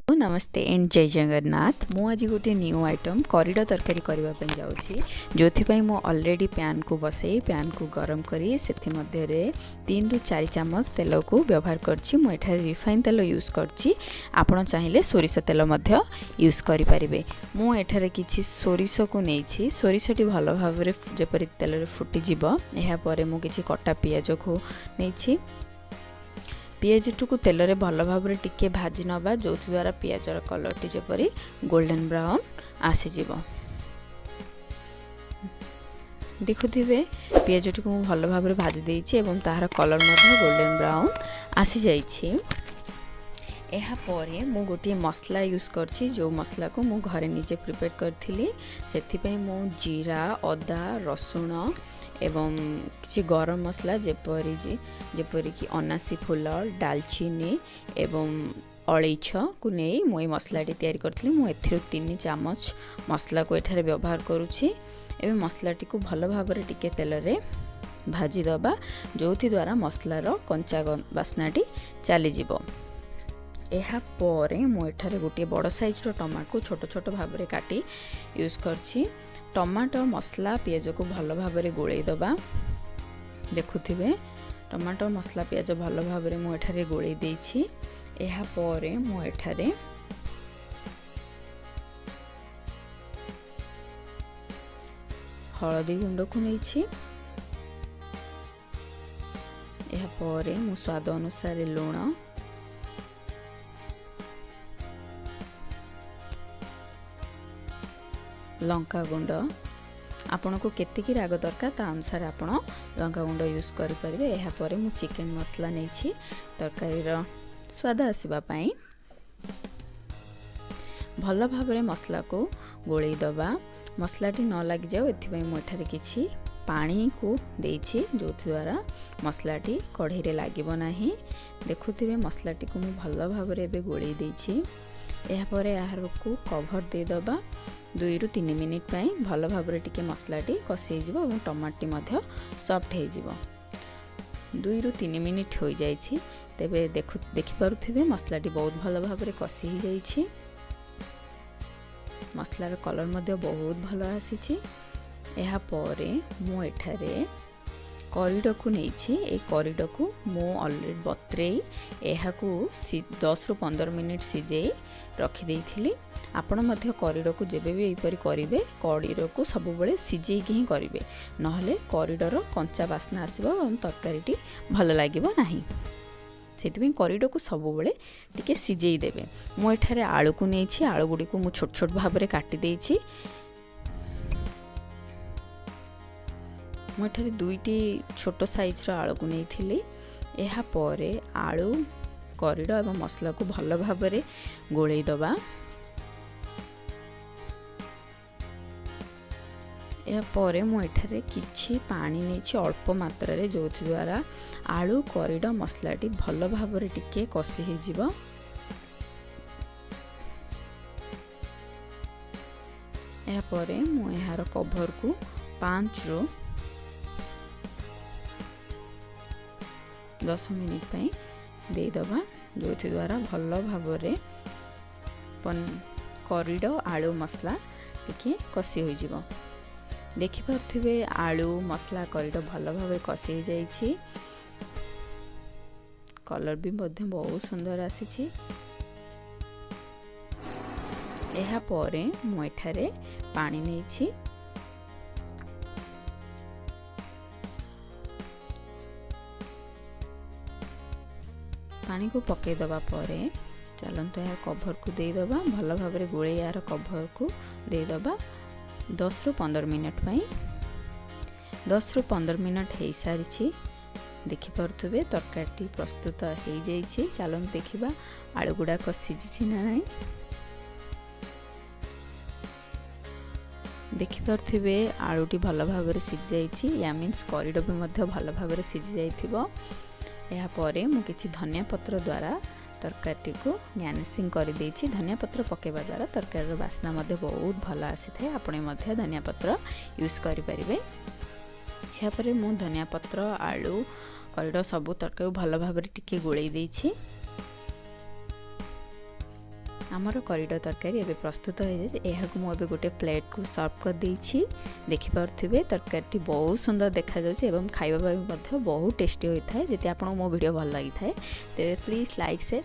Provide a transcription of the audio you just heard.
नमस्ते एंड जय जगन्नाथ। मु आज गोटे न्यू आइटम कॉरिडोर तरकारी करने जाऊँगी जो मु ऑलरेडी पैन को बसई पैन को गरम करी से 3 ରୁ 4 चामच तेल को व्यवहार करछि। मु एठारे रिफाइन तेल यूज करछि। आपण चाहिए सोरिष तेल मध्य यूज करि परिबे। मु एठारे किछि सोरिष को नेछि। सोरिषटी भल भाव रे जेपरि तेल रे फुटी जिवो। एहा परे मु किछि कटा पियाज को नेछि। पियाज को तेल रे भल भाव रे टिके भाजी नबा जो द्वारा पियाजर कलर टी जेपरी गोल्डन ब्राउन आसीजिवो। देखुथिबे पियाज को भल भाव रे भाजी देइछि एवं ताहार कलर मध्य गोल्डन ब्राउन आसी जाइछि। एहा परे मु गोटे मसला यूज करछि जो मसला को मु घरे निजे प्रिपेयर करथिली। सेथि पई मु जीरा अदा रसुण एवं किसी गरम मसला जेपरी कि अनासी फूल डालचीनी एवं अलैच को नहीं मुई मसलाटी तैयारी करथिली। मु एथिरो 3 चामच मसला को एठारे व्यवहार करूछि। एवं मसलाटी को भल भाव रे टिके तेल रे भाजी दबा जोथि द्वारा मसलार कंचा बास्नाटी चली जिवो। एहा परे मु एठारे गोटे बड़ साइज रो टमाटो को छोट छोट भाव रे काटी यूज करछि। टमाटो मसला पियाज को भल भाव रे गोळेई दबा। देखुथिबे टमाटो मसला पियाज भल भाव रे मु एठारे गोळेई देछि। एहा परे मु एठारे हळदी गुंड को नेछि। एहा परे मु स्वाद अनुसार लूण लंका गुंड आपण को केतिकी राग दरकार ता अनुसार आपण लंका गुंड यूज करि परिबे। एहा परे मु चिकन मसला नेछि तरकारी रो स्वाद आसीबा पई भल भाव रे मसला को गोळेई दबा। मसलाटी न लाग जाओ एथि पई मु एठारे किछि पानी को देछि जो द्वारा मसलाटी कढ़ई रे लागिबो नाही। देखुथिबे मसलाटी को मु भल भाव रे बे गोळेई देछि। एहा परे आहार को कवर दे दबा 2 ରୁ 3 मिनिट पई भल भाव रे टिके मसलाटी कसी जिवो और टमाटी मध्य सॉफ्ट हे जिवो। 2 ରୁ 3 मिनिट हो जाइछि। तेबे देखि पारुथिबे मसलाटी बहुत भल भाव रे कसी ही जाइछि। मसलार कलर मध्य बहुत भल आसीछि। एहा परे मु एठारे कॉरिडोर को नेछि। ए कॉरिडोर को मु ऑलरेडी बत्रेई एहा को 10 ରୁ 15 मिनिट सिजेई रखि देइथिली। आपण मध्य कॉरिडोर को जेबे भी एपरि करिवे कॉरिडोर को सब बेले सिजेई ही करिवे नहले कॉरिडोर कंचा बास्ना आसीबो और तरकारीटी भल लागिबो नाही। सेति कॉरिडोर को सब बेले टिके सिजेई देबे। मु एठारे आलू को नेछि। आलू गुडी को मु छोट छोट भाव रे काटि देइछि। मु एठारे 2टी छोट साइज रो आलू को नेइथिली। एहा परे आलू कॉरिडोर एवं मसला को भल भाव रे गोळेई दबा। या परे मु एठारे किछि पानी नेछि अल्प मात्रा रे जो द्वारा आलू कॉरिडोर मसलाटी भल भाव रे टिके कसी हे जिवो। या परे मु एहार कवर को 5 ରୁ 10 मिनिट पई दे दबा जो द्वारा भल भाव रे कॉरिडोर आलू मसला टिके कसी हो जिवो। देखि पाथिबे आलू मसला कॉरिडोर भल भाव रे कसी हो जाइछि। कलर भी मध्य बहुत सुंदर आसीछि। एहा परे मु एठारे पानी नेछि। पानी को पके दबा परे चलंतो यार कवर को दे दबा भल भाव रे गोळे यार कवर को दे दबा 10 ରୁ 15 मिनट पई। 10 ରୁ 15 मिनट हे सारिछि। देखि पारुथबे तरकारी प्रस्तुत हे जाइछि। चलन देखिबा आलू गुडा को सिजिछि ना नाही। देखि पारुथबे आलूटी भल भाव रे सिजि जाइछि। या मीन्स कॉरिडोर भी मध्य भल भाव रे सिजि जाइथिबो। एहा परे मु किछि धनिया पत्र द्वारा तरकारी को गार्निशिंग कर देछि। धनिया पत्र पकेबा द्वारा तरकारी बास्ना मध्य बहुत भल आसी थाए। आपणे मध्य धनिया पत्र यूज करि परिबे। एहा परे मु धनिया पत्र आलू कॉरिडोर सब तरकारी भल भाव रे टिके गोळेई देछि। आमर कॉरिडोर तरकारी एबे प्रस्तुत हो जाए। यह को मुझे गोटे प्लेट को सर्व कर देछि। देखिपे तरकारी बहुत सुंदर देखा जाउछि एवं खाइबा बहुत टेस्टी होता है। जदि आपको मो वीडियो भल लगी थाए तेरे प्लीज लाइक शेयर